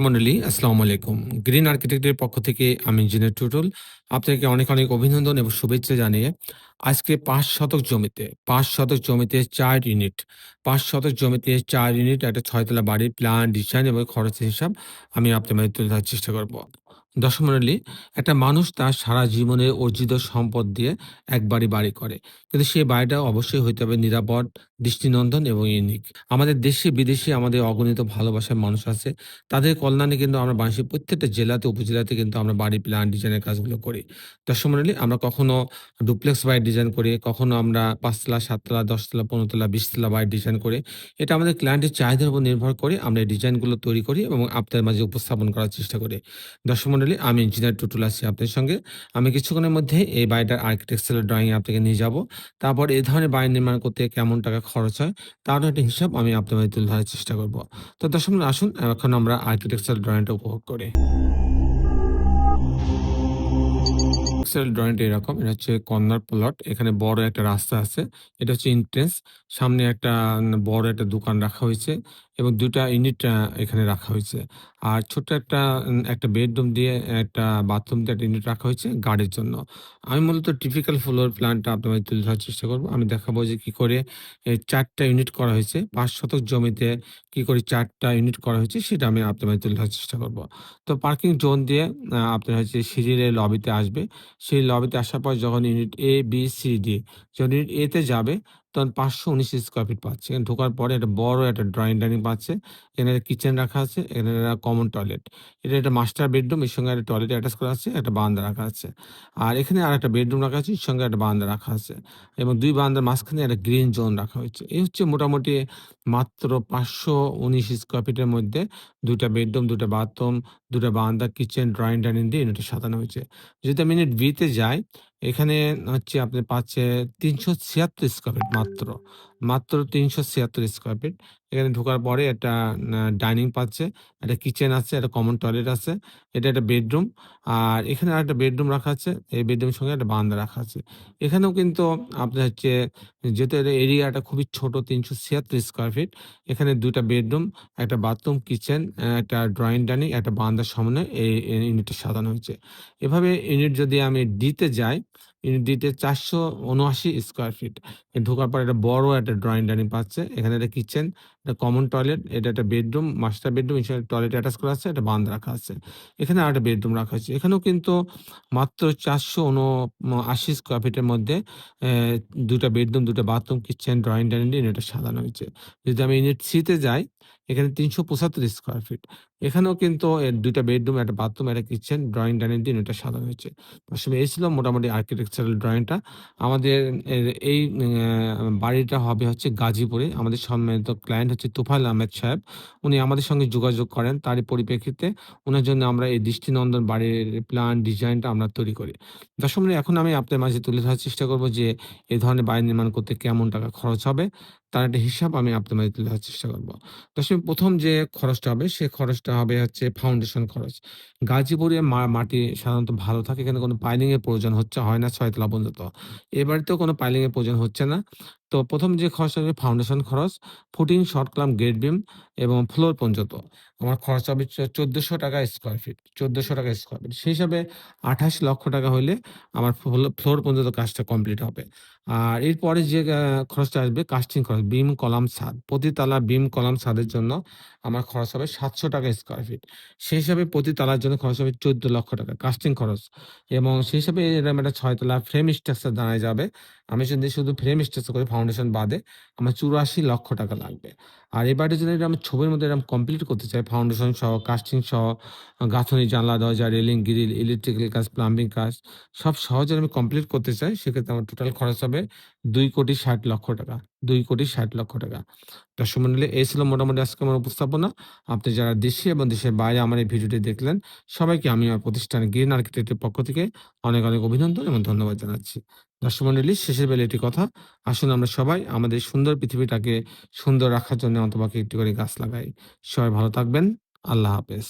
মন্ডলী আসসালামু আলাইকুম। গ্রিন আর্কিটেক্টের পক্ষ থেকে আমি ইঞ্জিনিয়ার টুটুল। আপনাকে অনেক অভিনন্দন এবং শুভেচ্ছা জানিয়ে আজকে ৫ শতক জমিতে ৫ শতক জমিতে ৪ ইউনিট ৫ শতক জমিতে ৪ ইউনিট একটা ৬ তলা বাড়ির প্ল্যান, ডিজাইন এবং খরচের হিসাব আমি আপনার মাঝে তুলে ধরার চেষ্টা করব। দর্শক মন্ডলী, একটা মানুষ তার সারা জীবনের অর্জিত সম্পদ দিয়ে একবারই বাড়ি করে। কিন্তু সেই বাড়িটা অবশ্যই হইতে হবে নিরাপদ, দৃষ্টিনন্দন এবং ইউনিক। আমাদের দেশে বিদেশে আমাদের অগণিত ভালোবাসার মানুষ আছে। তাদের কল্যাণে কিন্তু আমরা বাংলাদেশের প্রত্যেকটা জেলাতে, উপজেলাতে কিন্তু আমরা বাড়ি প্ল্যান ডিজাইনের কাজগুলো করি। দর্শক মন্ডলী, আমরা কখনো ডুপ্লেক্স বাড়ি ডিজাইন করি, কখনো আমরা ৫ তলা, ৭ তলা, ১০ তলা, ১৫ তলা, ২০ তলা বাড়ি ডিজাইন করি। এটা আমাদের ক্লায়েন্টের চাহিদার উপর নির্ভর করে আমরা এই ডিজাইনগুলো তৈরি করি এবং আপনাদের মাঝে উপস্থাপন করার চেষ্টা করি। দর্শক মন্ডলী, আমি ইঞ্জিনিয়ার টুটুল আছি আপনাদের সঙ্গে। আমি কিছুক্ষণের মধ্যেই এই বাড়িটার আর্কিটেকচারাল ড্রয়িং আপনাকে নিয়ে যাব। তারপর এ ধরনের বাড়ি নির্মাণ করতে কেমন টাকা খরচ হয় তারও একটা হিসাব আমি আপনাদের মাঝে তুলে ধরার চেষ্টা করব। তো দর্শক মন্ডলী, আসুন এখন আমরা আর্কিটেকচারাল ড্রয়িংটা উপভোগ করি। আর্কিটেকচারাল ড্রয়িংটা এরকম। এটা হচ্ছে কর্নার প্লট। এখানে বড় একটা রাস্তা আছে। এটা হচ্ছে এন্ট্রেন্স। সামনে একটা বড় একটা দোকান রাখা হয়েছে এবং ২ টা ইউনিট এখানে রাখা হয়েছে। আর ছোট্ট একটা বেডরুম দিয়ে একটা বাথরুম দিয়ে একটা ইউনিট রাখা হয়েছে গার্ডের জন্য। আমি মূলত টিপিক্যাল ফ্লোর প্ল্যানটা আপনাদের মাঝে তুলে ধরার চেষ্টা করব। আমি দেখাবো যে কি করে ৪ টা ইউনিট করা হয়েছে। ৫ শতক জমিতে কি করে ৪ টা ইউনিট করা হয়েছে সেটা আমি আপনাদের মাঝে তুলে ধরার চেষ্টা করব। তো পার্কিং জোন দিয়ে আপনার হচ্ছে সিঁড়ির লবিতে আসবে। সেই লবিতে আসার পর যখন ইউনিট এ, বি, সি, ডি, যখন ইউনিট এ তে যাবে তখন ৫১৯ স্কয়ার ফিট পাচ্ছে। এখানে ঢোকার পরে একটা বড় একটা ড্রয়িং ডাইনিং পাচ্ছে। এখানে একটা কিচেন রাখা আছে, এখানে একটা কমন টয়লেট। এটা একটা মাস্টার বেডরুম, এর সঙ্গে একটা টয়লেট অ্যাটাচ করা আছে, একটা বারান্দা রাখা আছে। আর এখানে আরেকটা বেডরুম রাখা আছে, এর সঙ্গে একটা বারান্দা রাখা আছে। এবং ২ বারান্দার মাঝখানে একটা গ্রিন জোন রাখা হয়েছে। এই হচ্ছে মোটামুটি মাত্র ৫১৯ স্কয়ার ফিটের মধ্যে ২ টা বেডরুম, ২ টা বাথরুম, ২ টা বারান্দা, কিচেন, ড্রয়িং ডাইনিং দিয়ে ইউনিটটা সাজানো হয়েছে। যদি আমি ইউনিট বি তে যাই, এখানে হচ্ছে আপনি পাচ্ছে ৩৭৬ স্কয়ার ফিট মাত্র। মাত্র ৩৭৬ স্কয়ার ফিট। এখানে ঢোকার পরে একটা ডাইনিং পাচ্ছে, একটা কিচেন আছে, একটা কমন টয়লেট আছে। এটা একটা বেডরুম। আর এখানে আরেকটা বেডরুম রাখা আছে। এই বেডরুমের সঙ্গে একটা বারান্দা রাখা আছে। এখানেও কিন্তু আপনার হচ্ছে যেহেতু এর এরিয়াটা খুবই ছোট ৩৭৬ স্কয়ার ফিট। এখানে ২ টা বেডরুম, একটা বাথরুম, কিচেন, একটা ড্রয়িং ডাইনিং, একটা বারান্দার সমন্বয়ে এই ইউনিটটা সাজানো হয়েছে। এভাবে ইউনিট যদি আমি ডি তে যাই, ইউনিট ডি তে ৪৭৯ স্কয়ার ফিট। ঢোকার পর একটা বড় একটা ড্রয়িং ডাইনিং পাচ্ছে। এখানে একটা কিচেন, একটা কমন টয়লেট, এটা একটা বেডরুম, মাস্টার বেডরুম, এর সঙ্গে টয়লেট অ্যাটাচ করা আছে, একটা বারান্দা রাখা আছে। এখানে আরেকটা বেডরুম রাখা হয়েছে। এখানেও কিন্তু মাত্র ৪৭৯ স্কয়ার ফিটের মধ্যে ২ টা বেডরুম, ২ টা বাথরুম, কিচেন, ড্রয়িং ডাইনিং দিয়ে ইউনিটটা সাজানো হয়েছে। যদি আমি ইউনিট সি তে যাই, এখানে ৩৭৫ স্কয়ার ফিট। এখানেও কিন্তু ২ টা বেডরুম, একটা বাথরুম, একটা কিচেন, ড্রয়িং ডাইনিং দিয়ে ইউনিটটা সাজানো হয়েছে। আসলে এই ছিল মোটামুটি আর্কিটেকচারাল ড্রয়িংটা। আমাদের এই বাড়িটা হবে হচ্ছে গাজীপুরে। আমাদের সম্মানিত ক্লায়েন্ট হচ্ছে তোফায়েল আহমেদ সাহেব। উনি আমাদের সঙ্গে যোগাযোগ করেন। তারই পরিপ্রেক্ষিতে উনার জন্য আমরা এই দৃষ্টিনন্দন বাড়ির প্ল্যান, ডিজাইনটা আমরা তৈরি করি। দর্শক মন্ডলী, এখন আমি আপনাদের মাঝে তুলে ধরার চেষ্টা করব যে এ ধরনের বাড়ি নির্মাণ করতে কেমন টাকা খরচ হবে, তার একটা হিসাব আমি আপনাদের মাঝে তুলে ধরার চেষ্টা করব। দর্শক, ১ম যে খরচটা হবে সে খরচটা হবে হচ্ছে ফাউন্ডেশন খরচ। গাজীপুরে মাটি সাধারণত ভালো থাকে। এখানে কোনো পাইলিং এর প্রয়োজন হয় না ৬ তলা পর্যন্ত। এ বাড়িতেও কোনো পাইলিং এর প্রয়োজন হচ্ছে না। তো ১ম যে খরচটা হবে ফাউন্ডেশন খরচ, footing, short column, grade beam এবং ফ্লোর পর্যন্ত। আমার খরচ হবে ৳১৪০০ স্কয়ার ফিট। ৳১৪০০ square feet. সেই হিসাবে ৳২৮,০০,০০০ হইলে আমার ফ্লোর পর্যন্ত কাজটা কমপ্লিট হবে। আর এরপরে যে খরচটা আসবে কাস্টিং খরচ, বিম, কলাম, ছাদ। প্রতি তালা বিম, কলাম, ছাদের জন্য আমার খরচ হবে ৳৭০০ স্কয়ার ফিট। সেই হিসাবে প্রতি তালার জন্য খরচ হবে ৳১৪,০০,০০০ কাস্টিং খরচ এবং সেই হিসাবে এরকম একটা ৬ তলা ফ্রেম স্ট্রাকচার দাঁড়ায় যাবে। আমি যদি শুধু ফ্রেম স্ট্রাকচার করি ফাউন্ডেশন বাদে আমার ৳৮৪,০০,০০০ লাগবে। আর এই বাড়িটা যদি আমি ছবির মধ্যে এরকম কমপ্লিট করতে চাই ফাউন্ডেশন সহ, কাস্টিং সহ, গাঁথুনি, জানলা, দরজা, রেলিং, গ্রিল, ইলেকট্রিক্যাল কাজ, প্লাম্বিং কাজ সব সহজে আমি কমপ্লিট করতে চাই, সেক্ষেত্রে আমার টোটাল খরচ হবে ৳২,৬০,০০,০০০। ৳২,৬০,০০,০০০। দর্শক মন্ডলী, এই ছিল মোটামুটি আজকে আমার উপস্থাপনা। আপনি যারা দেশে এবং দেশের বাইরে আমার এই ভিডিওটি দেখলেন, সবাইকে আমি আমার প্রতিষ্ঠান গ্রিন আর্কিটেক্টের পক্ষ থেকে অনেক অভিনন্দন এবং ধন্যবাদ জানাচ্ছি। দর্শক মন্ডলী, শেষের বেলায় একটি কথা, আসুন আমরা সবাই আমাদের সুন্দর পৃথিবীটাকে সুন্দর রাখার জন্য অন্ততপক্ষে একটি করে গাছ লাগাই। সবাই ভালো থাকবেন। আল্লাহ হাফেজ।